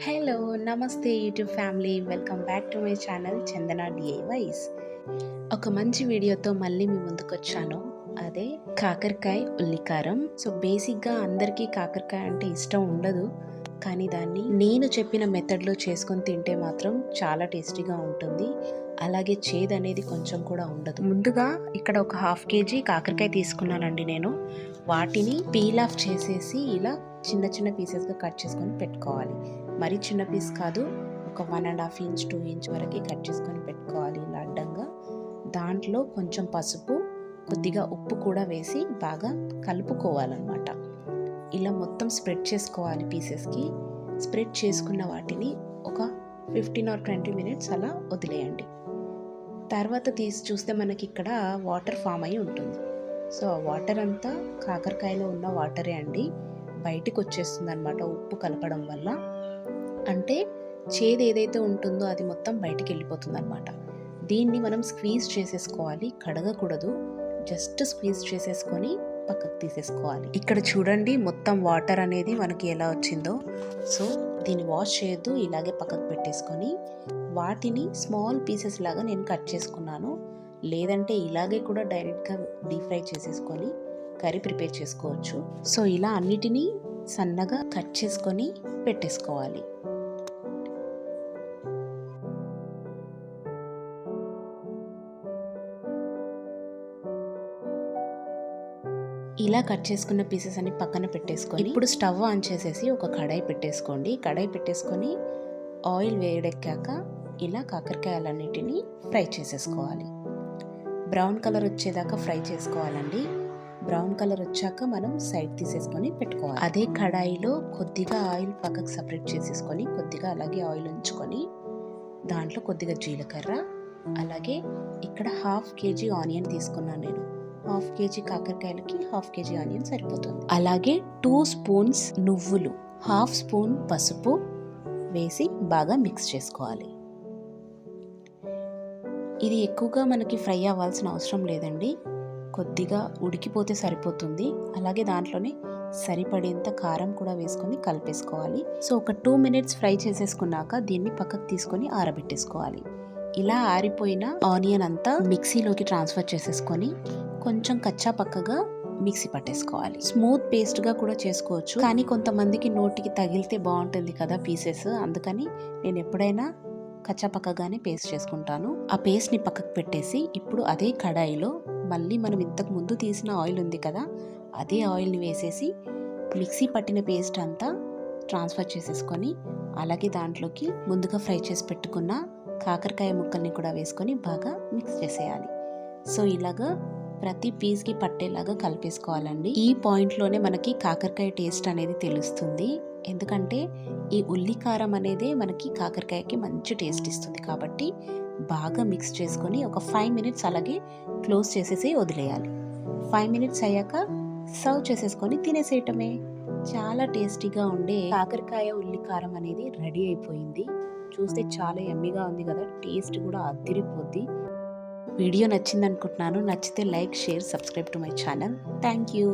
Hello! నమస్తే YouTube family. Welcome back to my channel Chandana DIYs. ఒక మంచి వీడియోతో మళ్ళీ మీ ముందుకొచ్చాను. అదే కాకరకాయ ఉల్లికారం. సో బేసిక్‌గా అందరికీ కాకరకాయ అంటే ఇష్టం ఉండదు. కానీ దాన్ని నేను చెప్పిన మెథడ్‌లో చేసుకొని తింటే మాత్రం చాలా టేస్టీగా ఉంటుంది. అలాగే చేదనేది కొంచెం కూడా ఉండదు. ముందుగా ఇక్కడ ఒక హాఫ్ కేజీ కాకరకాయ తీసుకున్నానండి నేను. వాటిని పీల్ ఆఫ్ చేసేసి ఇలా చిన్న చిన్న పీసెస్‌గా కట్ చేసుకొని పెట్టుకోవాలి. మరీ చిన్న పీస్ కాదు, ఒక 1.5 ఇంచ్ 2 ఇంచ్ వరకు కట్ చేసుకొని పెట్టుకోవాలి ఇలా అడ్డంగా. దాంట్లో కొంచెం పసుపు, కొద్దిగా ఉప్పు కూడా వేసి బాగా కలుపుకోవాలన్నమాట. ఇలా మొత్తం స్ప్రెడ్ చేసుకోవాలి పీసెస్కి. స్ప్రెడ్ చేసుకున్న వాటిని ఒక 15 ఆర్ 20 మినిట్స్ అలా వదిలేయండి. తర్వాత తీసి చూస్తే మనకి ఇక్కడ వాటర్ ఫామ్ అయి ఉంటుంది. సో ఆ వాటర్ అంతా కాకరకాయలో ఉన్న వాటరే అండి, బయటికి వచ్చేస్తుంది అనమాట ఉప్పు కలపడం వల్ల. అంటే చేదు ఏదైతే ఉంటుందో అది మొత్తం బయటికి వెళ్ళిపోతుంది అనమాట. దీన్ని మనం స్క్వీజ్ చేసేసుకోవాలి, కడగకూడదు. జస్ట్ స్క్వీజ్ చేసేసుకొని పక్కకు తీసేసుకోవాలి. ఇక్కడ చూడండి మొత్తం వాటర్ అనేది మనకి ఎలా వచ్చిందో. సో దీన్ని వాష్ చేయొద్దు, ఇలాగే పక్కకు పెట్టేసుకొని వాటిని స్మాల్ పీసెస్ లాగా నేను కట్ చేసుకున్నాను. లేదంటే ఇలాగే కూడా డైరెక్ట్గా డీప్ ఫ్రై చేసేసుకొని కర్రీ ప్రిపేర్ చేసుకోవచ్చు. సో ఇలా అన్నిటినీ సన్నగా కట్ చేసుకొని పెట్టేసుకోవాలి. ఇలా కట్ చేసుకున్న పీసెస్ అన్ని పక్కన పెట్టేసుకొని ఇప్పుడు స్టవ్ ఆన్ చేసేసి ఒక కడాయి పెట్టేసుకోండి. కడాయి పెట్టేసుకొని ఆయిల్ వేడెక్కాక ఇలా కాకరకాయలన్నిటినీ ఫ్రై చేసేసుకోవాలి. బ్రౌన్ కలర్ వచ్చేదాకా ఫ్రై చేసుకోవాలండి. బ్రౌన్ కలర్ వచ్చాక మనం సైడ్ తీసేసుకొని పెట్టుకోవాలి. అదే కడాయిలో కొద్దిగా ఆయిల్ పక్కకు సపరేట్ చేసేసుకొని కొద్దిగా అలాగే ఆయిల్ ఉంచుకొని దాంట్లో కొద్దిగా జీలకర్ర, అలాగే ఇక్కడ హాఫ్ కేజీ ఆనియన్ తీసుకున్నాను నేను. హాఫ్ కేజీ కాకరకాయలకి హాఫ్ కేజీ ఆనియన్ సరిపోతుంది. అలాగే 2 స్పూన్స్ నువ్వులు, హాఫ్ స్పూన్ పసుపు వేసి బాగా మిక్స్ చేసుకోవాలి. ఇది ఎక్కువగా మనకి ఫ్రై అవ్వాల్సిన అవసరం లేదండి, కొద్దిగా ఉడికిపోతే సరిపోతుంది. అలాగే దాంట్లోనే సరిపడేంత కారం కూడా వేసుకొని కలిపేసుకోవాలి. సో ఒక 2 మినిట్స్ ఫ్రై చేసేసుకున్నాక దీన్ని పక్కకు తీసుకొని ఆరబెట్టేసుకోవాలి. ఇలా ఆరిపోయిన ఆనియన్ అంతా మిక్సీలోకి ట్రాన్స్ఫర్ చేసేసుకొని కొంచెం కచ్చా పక్కగా మిక్సీ పట్టేసుకోవాలి. స్మూత్ పేస్ట్గా కూడా చేసుకోవచ్చు, కానీ కొంతమందికి నోటికి తగిలితే బాగుంటుంది కదా పీసెస్, అందుకని నేను ఎప్పుడైనా కచ్చాపక్కగానే పేస్ట్ చేసుకుంటాను. ఆ పేస్ట్ని పక్కకు పెట్టేసి ఇప్పుడు అదే కడాయిలో మళ్ళీ మనం ఇంతకు ముందు తీసిన ఆయిల్ ఉంది కదా, అదే ఆయిల్ని వేసేసి మిక్సీ పట్టిన పేస్ట్ అంతా ట్రాన్స్ఫర్ చేసేసుకొని అలాగే దాంట్లోకి ముందుగా ఫ్రై చేసి పెట్టుకున్న కాకరకాయ ముక్కల్ని కూడా వేసుకొని బాగా మిక్స్ చేసేయాలి. సో ఇలాగా ప్రతి పీస్కి పట్టేలాగా కలిపేసుకోవాలండి. ఈ పాయింట్లోనే మనకి కాకరకాయ టేస్ట్ అనేది తెలుస్తుంది. ఎందుకంటే ఈ ఉల్లికారం అనేది మనకి కాకరకాయకి మంచి టేస్ట్ ఇస్తుంది. కాబట్టి బాగా మిక్స్ చేసుకొని ఒక 5 మినిట్స్ అలాగే క్లోజ్ చేసేసి వదిలేయాలి. 5 మినిట్స్ అయ్యాక సర్వ్ చేసేసుకొని తినేసేయటమే. చాలా టేస్టీగా ఉండే కాకరకాయ ఉల్లికారం అనేది రెడీ అయిపోయింది. చూస్తే చాలా యమ్మీగా ఉంది కదా, టేస్ట్ కూడా అదిరిపోద్ది. వీడియో నచ్చింది అనుకుంటున్నాను. నచ్చితే like, share, subscribe to my channel. Thank you.